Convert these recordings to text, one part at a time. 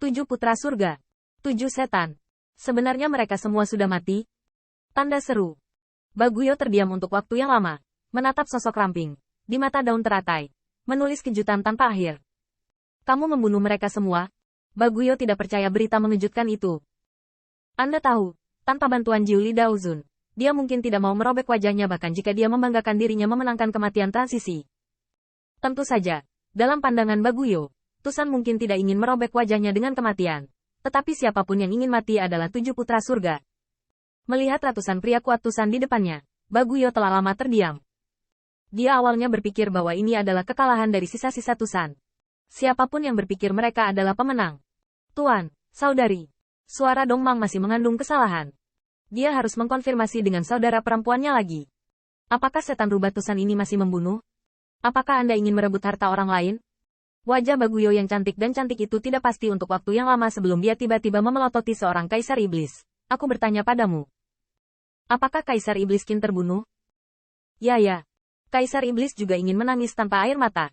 7 putra surga. 7 setan. Sebenarnya mereka semua sudah mati? Tanda seru. Baguyo terdiam untuk waktu yang lama, menatap sosok ramping, di mata daun teratai, menulis kejutan tanpa akhir. Kamu membunuh mereka semua? Baguyo tidak percaya berita mengejutkan itu. Anda tahu, tanpa bantuan Jiu Li Daozun, dia mungkin tidak mau merobek wajahnya bahkan jika dia membanggakan dirinya memenangkan kematian transisi. Tentu saja, dalam pandangan Baguyo, Tusan mungkin tidak ingin merobek wajahnya dengan kematian. Tetapi siapapun yang ingin mati adalah 7 putra surga. Melihat ratusan pria kuat Tusan di depannya, Baguyo telah lama terdiam. Dia awalnya berpikir bahwa ini adalah kekalahan dari sisa-sisa Tusan. Siapapun yang berpikir mereka adalah pemenang. Tuan, saudari. Suara Dongmang masih mengandung kesalahan. Dia harus mengkonfirmasi dengan saudara perempuannya lagi. Apakah setan rubah Tusan ini masih membunuh? Apakah Anda ingin merebut harta orang lain? Wajah Baguyo yang cantik dan cantik itu tidak pasti untuk waktu yang lama sebelum dia tiba-tiba memelototi seorang kaisar iblis. Aku bertanya padamu. Apakah kaisar iblis Qin terbunuh? Ya. Kaisar iblis juga ingin menangis tanpa air mata.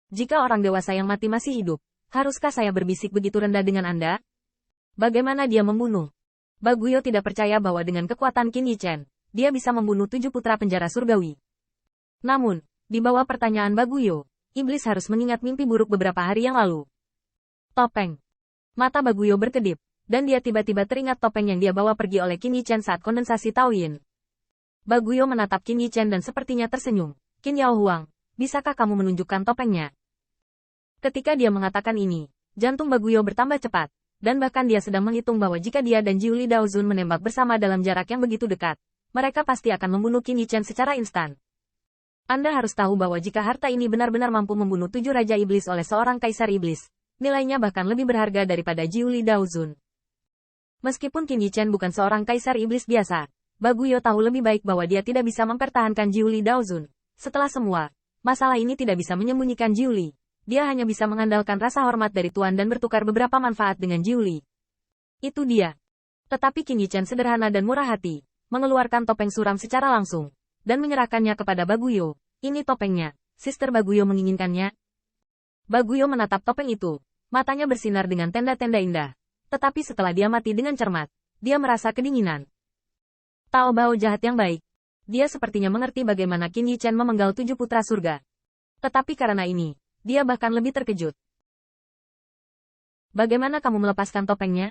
Jika orang dewasa yang mati masih hidup, haruskah saya berbisik begitu rendah dengan Anda? Bagaimana dia membunuh? Baguyo tidak percaya bahwa dengan kekuatan Qin Yichen, dia bisa membunuh 7 putra penjara surgawi. Namun, di bawah pertanyaan Baguyo, iblis harus mengingat mimpi buruk beberapa hari yang lalu. Topeng. Mata Baguyo berkedip, dan dia tiba-tiba teringat topeng yang dia bawa pergi oleh Qin Yichen saat kondensasi Taoyin. Baguyo menatap Qin Yichen dan sepertinya tersenyum. Qin Yao Huang, bisakah kamu menunjukkan topengnya? Ketika dia mengatakan ini, jantung Baguyo bertambah cepat, dan bahkan dia sedang menghitung bahwa jika dia dan Jiu Li Daozun menembak bersama dalam jarak yang begitu dekat, mereka pasti akan membunuh Qin Yichen secara instan. Anda harus tahu bahwa jika harta ini benar-benar mampu membunuh 7 Raja Iblis oleh seorang Kaisar Iblis, nilainya bahkan lebih berharga daripada Jiu Li Daozun. Meskipun Qin Yichen bukan seorang Kaisar Iblis biasa, Baguyo tahu lebih baik bahwa dia tidak bisa mempertahankan Jiu Li Daozun. Setelah semua, masalah ini tidak bisa menyembunyikan Jiu Li. Dia hanya bisa mengandalkan rasa hormat dari Tuan dan bertukar beberapa manfaat dengan Jiu Li. Itu dia. Tetapi Qin Yichen sederhana dan murah hati, mengeluarkan topeng suram secara langsung dan menyerahkannya kepada Baguyo. Ini topengnya, Sister Baguyo menginginkannya. Baguyo menatap topeng itu, matanya bersinar dengan tenda-tenda indah. Tetapi setelah dia mati dengan cermat, dia merasa kedinginan. Tao Bao jahat yang baik. Dia sepertinya mengerti bagaimana Qin Yichen memenggal 7 putra surga. Tetapi karena ini, dia bahkan lebih terkejut. Bagaimana kamu melepaskan topengnya?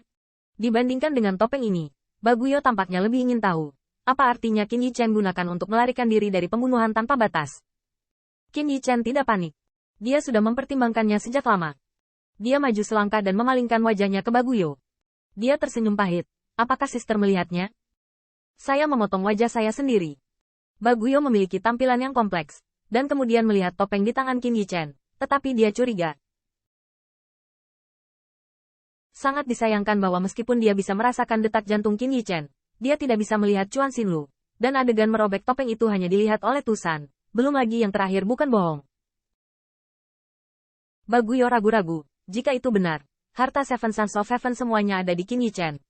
Dibandingkan dengan topeng ini, Baguyo tampaknya lebih ingin tahu. Apa artinya Qin Yichen gunakan untuk melarikan diri dari pembunuhan tanpa batas? Qin Yichen tidak panik. Dia sudah mempertimbangkannya sejak lama. Dia maju selangkah dan memalingkan wajahnya ke Baguyo. Dia tersenyum pahit. Apakah Sister melihatnya? Saya memotong wajah saya sendiri. Baguyo memiliki tampilan yang kompleks, dan kemudian melihat topeng di tangan Qin Yichen, tetapi dia curiga. Sangat disayangkan bahwa meskipun dia bisa merasakan detak jantung Qin Yichen, dia tidak bisa melihat Chuan Xinlu, dan adegan merobek topeng itu hanya dilihat oleh Tusan. Belum lagi yang terakhir bukan bohong. Baguyo ragu-ragu, jika itu benar, harta Seven Sons of Heaven semuanya ada di Qin Yichen.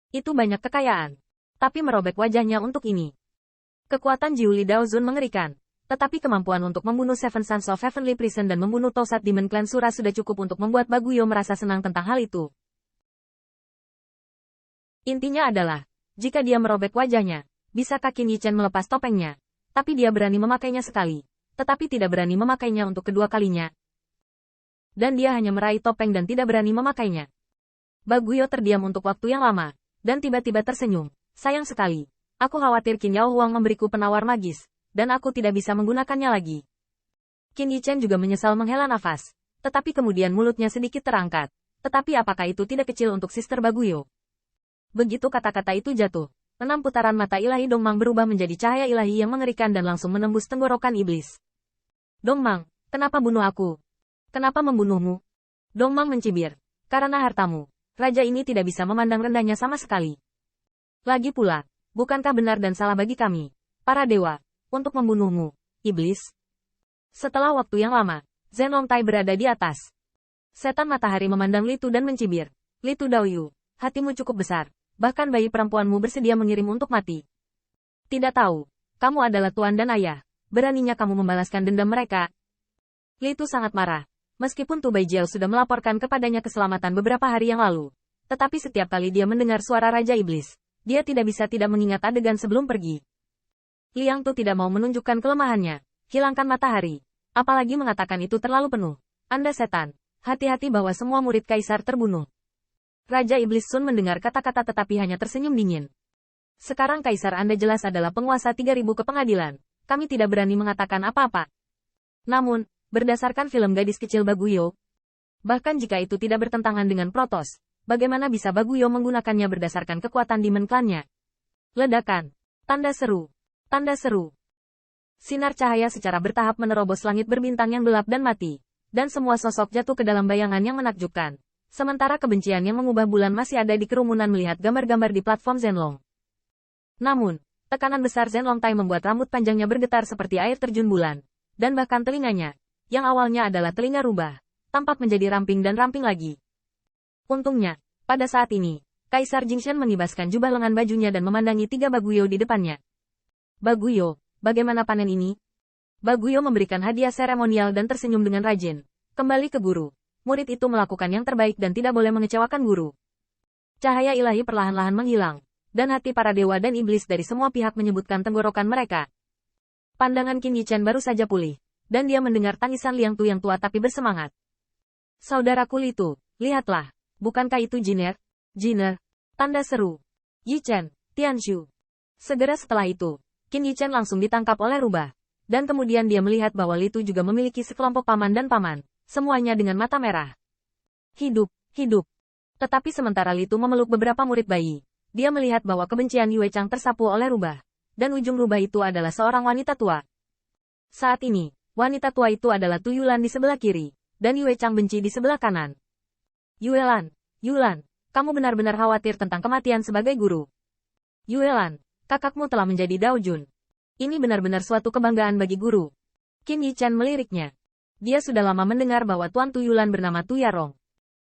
Itu banyak kekayaan, tapi merobek wajahnya untuk ini. Kekuatan Jiu Li Daozun mengerikan, tetapi kemampuan untuk membunuh Seven Sons of Heavenly Prison dan membunuh Tosat Demon Clan Sura sudah cukup untuk membuat Baguyo merasa senang tentang hal itu. Intinya adalah, jika dia merobek wajahnya, bisakah Qin Yichen melepas topengnya? Tapi dia berani memakainya sekali, tetapi tidak berani memakainya untuk kedua kalinya. Dan dia hanya meraih topeng dan tidak berani memakainya. Baguyo terdiam untuk waktu yang lama, dan tiba-tiba tersenyum. Sayang sekali. Aku khawatir Qin Yao Huang memberiku penawar magis, dan aku tidak bisa menggunakannya lagi. Qin Yichen juga menyesal menghela nafas, tetapi kemudian mulutnya sedikit terangkat. Tetapi apakah itu tidak kecil untuk Sister Baguyo? Begitu kata-kata itu jatuh, 6 putaran mata ilahi Dongmang berubah menjadi cahaya ilahi yang mengerikan dan langsung menembus tenggorokan iblis. Dongmang, kenapa bunuh aku? Kenapa membunuhmu? Dongmang mencibir. Karena hartamu. Raja ini tidak bisa memandang rendahnya sama sekali. Lagi pula, bukankah benar dan salah bagi kami, para dewa, untuk membunuhmu, iblis? Setelah waktu yang lama, Zhen Longtai berada di atas. Setan matahari memandang Litu dan mencibir. Litu Daoyu, hatimu cukup besar. Bahkan bayi perempuanmu bersedia mengirim untuk mati. Tidak tahu, kamu adalah tuan dan ayah. Beraninya kamu membalaskan dendam mereka. Litu sangat marah. Meskipun Tu Baijiao sudah melaporkan kepadanya keselamatan beberapa hari yang lalu, tetapi setiap kali dia mendengar suara Raja Iblis, dia tidak bisa tidak mengingat adegan sebelum pergi. Liang Tu tidak mau menunjukkan kelemahannya. Hilangkan matahari. Apalagi mengatakan itu terlalu penuh. Anda setan. Hati-hati bahwa semua murid kaisar terbunuh. Raja Iblis Sun mendengar kata-kata tetapi hanya tersenyum dingin. Sekarang kaisar Anda jelas adalah penguasa 3.000 ke pengadilan. Kami tidak berani mengatakan apa-apa. Namun, berdasarkan film gadis kecil Baguyo, bahkan jika itu tidak bertentangan dengan Protos, bagaimana bisa Baguyo menggunakannya berdasarkan kekuatan Demon Clan-nya? Ledakan. Tanda seru. Tanda seru. Sinar cahaya secara bertahap menerobos langit berbintang yang gelap dan mati, dan semua sosok jatuh ke dalam bayangan yang menakjubkan. Sementara kebencian yang mengubah bulan masih ada di kerumunan melihat gambar-gambar di platform Zenlong. Namun, tekanan besar Zenlong Tai membuat rambut panjangnya bergetar seperti air terjun bulan, dan bahkan telinganya, yang awalnya adalah telinga rubah, tampak menjadi ramping dan ramping lagi. Untungnya, pada saat ini, Kaisar Jingshan mengibaskan jubah lengan bajunya dan memandangi 3 Baguyo di depannya. Baguyo, bagaimana panen ini? Baguyo memberikan hadiah seremonial dan tersenyum dengan rajin. Kembali ke guru. Murid itu melakukan yang terbaik dan tidak boleh mengecewakan guru. Cahaya ilahi perlahan-lahan menghilang, dan hati para dewa dan iblis dari semua pihak menyebutkan tenggorokan mereka. Pandangan Qin Yichen baru saja pulih, dan dia mendengar tangisan Liang Tu yang tua tapi bersemangat. Saudaraku Litu, lihatlah, bukankah itu Jiner? Jiner. Tanda seru. Yichen, Tianshu. Segera setelah itu, Qin Yichen langsung ditangkap oleh rubah, dan kemudian dia melihat bahwa Litu juga memiliki sekelompok paman dan paman. Semuanya dengan mata merah. Hidup, hidup. Tetapi sementara Litu memeluk beberapa murid bayi, dia melihat bahwa kebencian Yue Chang tersapu oleh rubah, dan ujung rubah itu adalah seorang wanita tua. Saat ini, wanita tua itu adalah Tu Yulan di sebelah kiri, dan Yue Chang benci di sebelah kanan. Yuelan, Yulan, kamu benar-benar khawatir tentang kematian sebagai guru. Yuelan, kakakmu telah menjadi Daojun. Ini benar-benar suatu kebanggaan bagi guru. Qin Yichen meliriknya. Dia sudah lama mendengar bahwa Tuan Tu Yulan bernama Tu Yarong.